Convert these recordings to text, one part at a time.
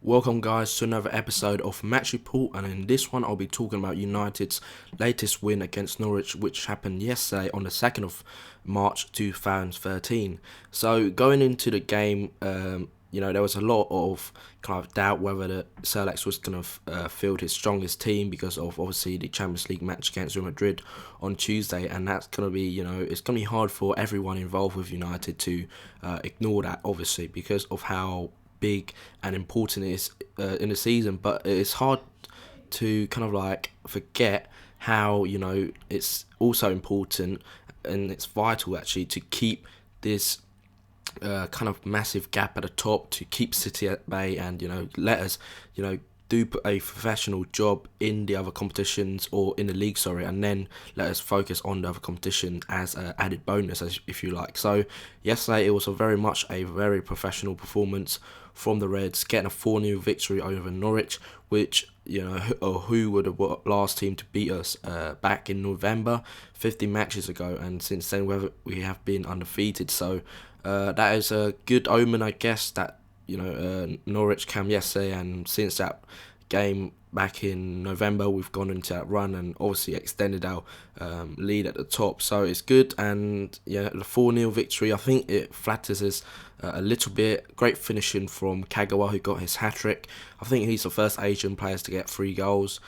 Welcome guys to another episode of Match Report, and in this one I'll be talking about United's latest win against Norwich, which happened yesterday on the 2nd of March 2013. So going into the game, there was a lot of kind of doubt whether the Sir Alex was going to field his strongest team because of obviously the Champions League match against Real Madrid on Tuesday, and that's going to be, it's going to be hard for everyone involved with United to ignore that, obviously, because of how big and important it is in the season. But it's hard to kind of like forget how it's also important and it's vital actually to keep this kind of massive gap at the top, to keep City at bay, and let us do a professional job in the other competitions, or in the league, sorry, and then let us focus on the other competition as an added bonus, as if you like. So yesterday it was very much a very professional performance from the Reds, getting a 4-0 victory over Norwich, which who would have last team to beat us back in November, 50 matches ago, and since then we have been undefeated. So that is a good omen, I guess, that Norwich came yesterday, and since that game back in November we've gone into that run and obviously extended our lead at the top, so it's good. And the 4-0 victory, I think it flatters us a little bit. Great finishing from Kagawa, who got his hat-trick. I think he's the first Asian player to get 3 goals,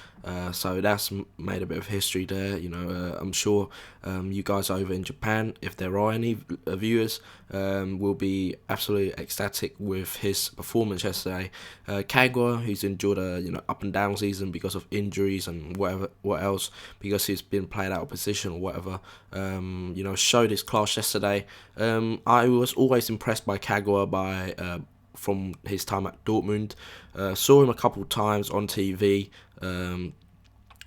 so that's made a bit of history there. I'm sure you guys over in Japan, if there are any viewers, will be absolutely ecstatic with his performance yesterday. Kagawa, who's endured a up and down season because of injuries and what else, because he's been played out of position or whatever, showed his class yesterday. I was always impressed by Kagawa from his time at Dortmund. Saw him a couple of times on TV.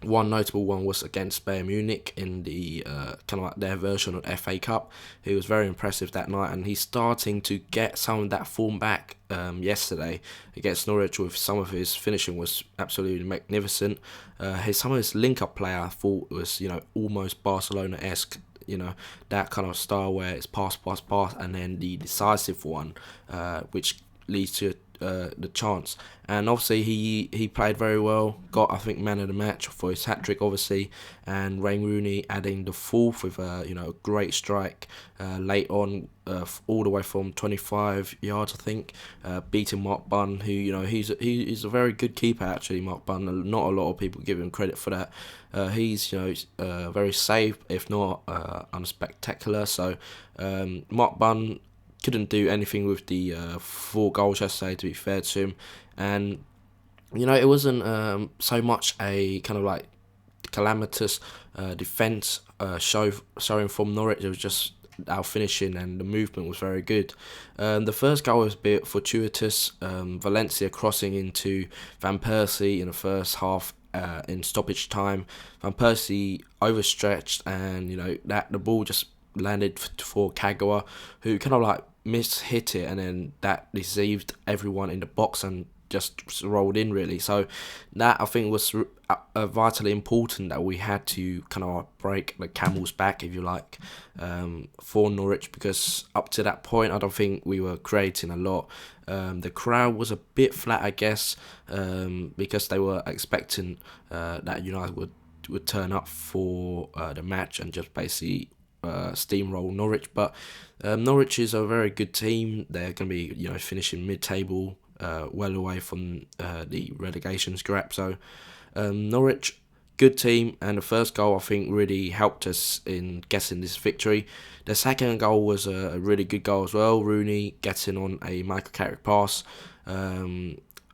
One notable one was against Bayern Munich in the kind of like their version of FA Cup. He was very impressive that night, and he's starting to get some of that form back yesterday against Norwich. With some of his finishing was absolutely magnificent. Some of his link-up play I thought was almost Barcelona-esque. That kind of style where it's pass, and then the decisive one, which leads to the chance. And obviously he played very well, got, I think, man of the match for his hat-trick, obviously, and Wayne Rooney adding the 4th with a great strike late on, all the way from 25 yards, I think, beating Mark Bunn, who he's a very good keeper actually. Mark Bunn, not a lot of people give him credit for that. He's very safe, if not unspectacular. So Mark Bunn couldn't do anything with the 4 goals yesterday, to be fair to him. And it wasn't so much a kind of like calamitous defence showing from Norwich. It was just our finishing, and the movement was very good. The first goal was a bit fortuitous. Valencia crossing into Van Persie in the first half in stoppage time. Van Persie overstretched, and that the ball just landed for Kagawa, who kind of like hit it, and then that deceived everyone in the box and just rolled in, really. So that, I think, was vitally important, that we had to kind of break the camel's back, if you like, for Norwich, because up to that point I don't think we were creating a lot. The crowd was a bit flat, I guess, because they were expecting that United would turn up for the match and just basically steamroll Norwich. But Norwich is a very good team. They're going to be finishing mid-table, well away from the relegation scrap. So Norwich, good team, and the first goal I think really helped us in getting this victory. The second goal was a really good goal as well. Rooney getting on a Michael Carrick pass,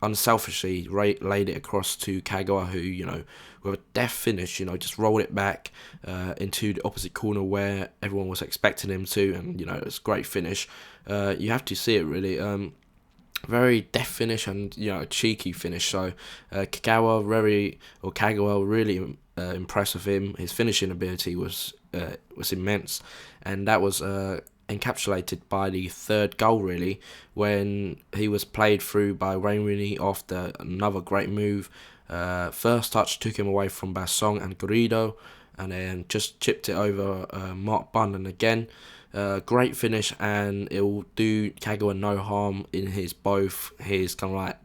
unselfishly laid it across to Kagawa, who with a deft finish, just rolled it back into the opposite corner where everyone was expecting him to, and it's a great finish. You have to see it, really. Very deft finish, and a cheeky finish. So Kagawa really impressed with him. His finishing ability was immense, and that was encapsulated by the third goal, really, when he was played through by Wayne Rooney after another great move. First touch took him away from Basong and Garrido, and then just chipped it over Mark Bunn, and again great finish, and it will do Kagawa no harm in his kind of like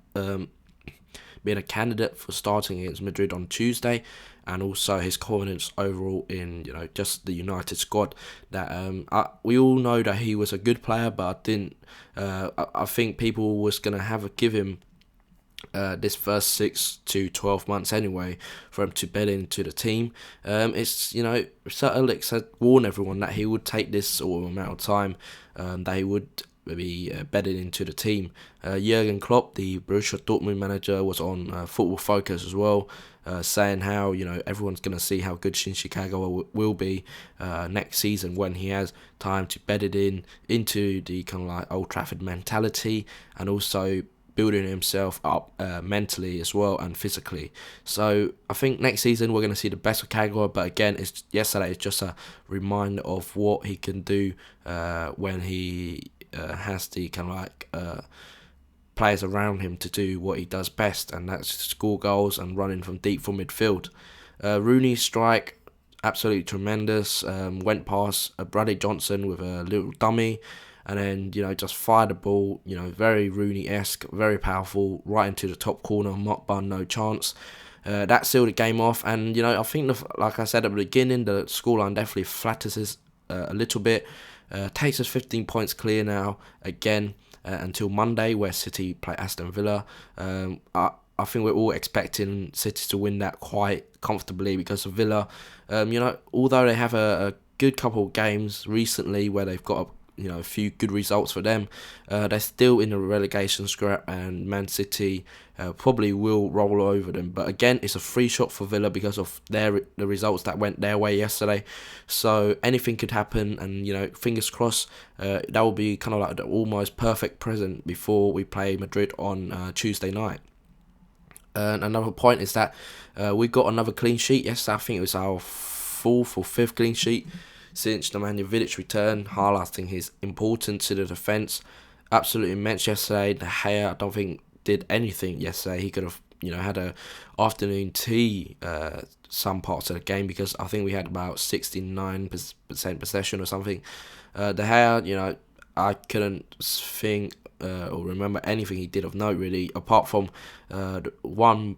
being a candidate for starting against Madrid on Tuesday, and also his confidence overall in just the United squad. That we all know that he was a good player, but I didn't. I think people was gonna give him this first 6 to 12 months anyway for him to bed into the team. Sir Alex had warned everyone that he would take this sort of amount of time, that he would be bedded into the team. Jurgen Klopp, the Borussia Dortmund manager, was on Football Focus as well, saying how everyone's going to see how good Shinji Kagawa will be next season when he has time to bed it into the kind of like Old Trafford mentality, and also building himself up mentally as well and physically. So I think next season we're going to see the best of Kagawa, but again, yesterday is just a reminder of what he can do when he has the kind of like players around him to do what he does best, and that's score goals and running from deep for midfield. Rooney's strike, absolutely tremendous. Went past Bradley Johnson with a little dummy, and then just fired the ball, very Rooney-esque, very powerful, right into the top corner. Mark Bunn, no chance. That sealed the game off, and I think like I said at the beginning, the scoreline definitely flatters us a little bit. Takes us 15 points clear now again until Monday, where City play Aston Villa. I think we're all expecting City to win that quite comfortably, because of Villa, although they have a good couple of games recently where they've got a few good results for them, they're still in a relegation scrap, and Man City probably will roll over them. But again, it's a free shot for Villa because of the results that went their way yesterday. So anything could happen, and fingers crossed, that will be kind of like the almost perfect present before we play Madrid on Tuesday night. And another point is that we got another clean sheet. Yes, I think it was our fourth or fifth clean sheet since the ManUnitedDaily return, highlighting his importance to the defence. Absolutely immense yesterday. De Gea, I don't think, did anything yesterday. He could have had a afternoon tea some parts of the game, because I think we had about 69% possession or something. De Gea, I couldn't think or remember anything he did of note really, apart from one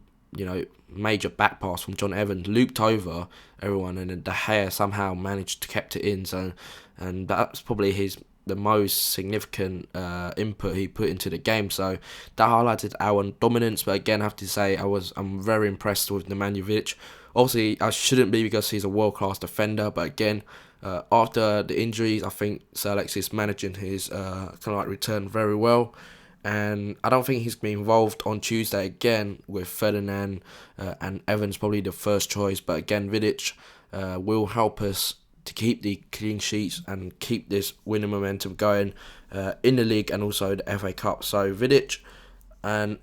major back pass from John Evans, looped over everyone, and then De Gea somehow managed to kept it in. So, and that's probably the most significant input he put into the game. So that highlighted our dominance. But again, I have to say I'm very impressed with Nemanja. Obviously, I shouldn't be, because he's a world-class defender. But again, after the injuries, I think Sir Alex is managing his kind of like return very well. And I don't think he's going to be involved on Tuesday again, with Ferdinand and Evans probably the first choice. But again, Vidic will help us to keep the clean sheets and keep this winning momentum going in the league and also the FA Cup. So Vidic, an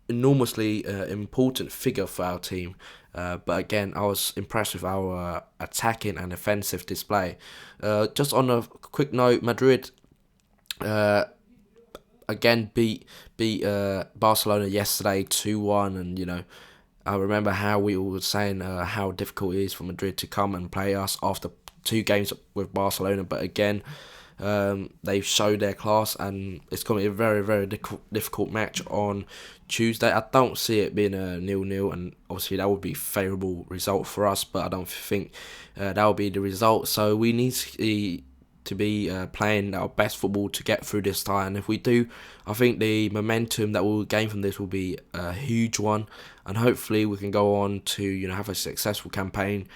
enormously important figure for our team. But again, I was impressed with our attacking and offensive display. Just on a quick note, Madrid again beat Barcelona yesterday 2-1, and I remember how we were saying how difficult it is for Madrid to come and play us after 2 games with Barcelona. But again, they've showed their class, and it's going to be a very, very difficult match on Tuesday. I don't see it being a 0-0, and obviously that would be a favourable result for us, but I don't think that will be the result. So we need to be playing our best football to get through this tie, and if we do, I think the momentum that we'll gain from this will be a huge one, and hopefully we can go on to have a successful campaign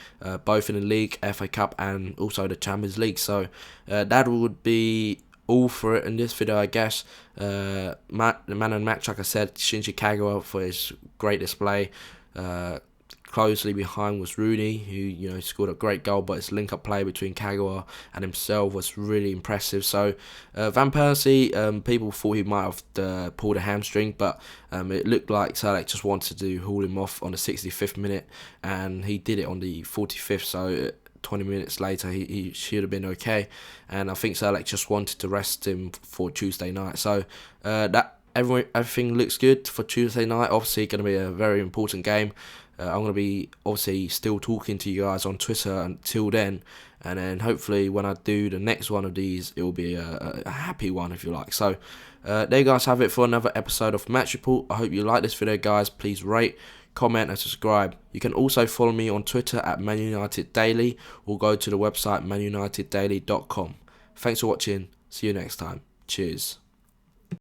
both in the league, FA Cup, and also the Champions League. So that would be all for it in this video, I guess. The man of the match, like I said, Shinji Kagawa for his great display. Closely behind was Rooney, who scored a great goal, but his link-up play between Kagawa and himself was really impressive. So Van Persie, people thought he might have pulled a hamstring, but it looked like Sir Alex just wanted to haul him off on the 65th minute, and he did it on the 45th. So 20 minutes later, he should have been okay, and I think Sir Alex just wanted to rest him for Tuesday night. So that everything looks good for Tuesday night. Obviously, going to be a very important game. I'm going to be obviously still talking to you guys on Twitter until then, and then hopefully when I do the next one of these, it will be a happy one, if you like. So there you guys have it for another episode of Match Report. I hope you like this video, guys. Please rate, comment and subscribe. You can also follow me on Twitter at ManUnitedDaily, or go to the website ManUnitedDaily.com. Thanks for watching. See you next time. Cheers.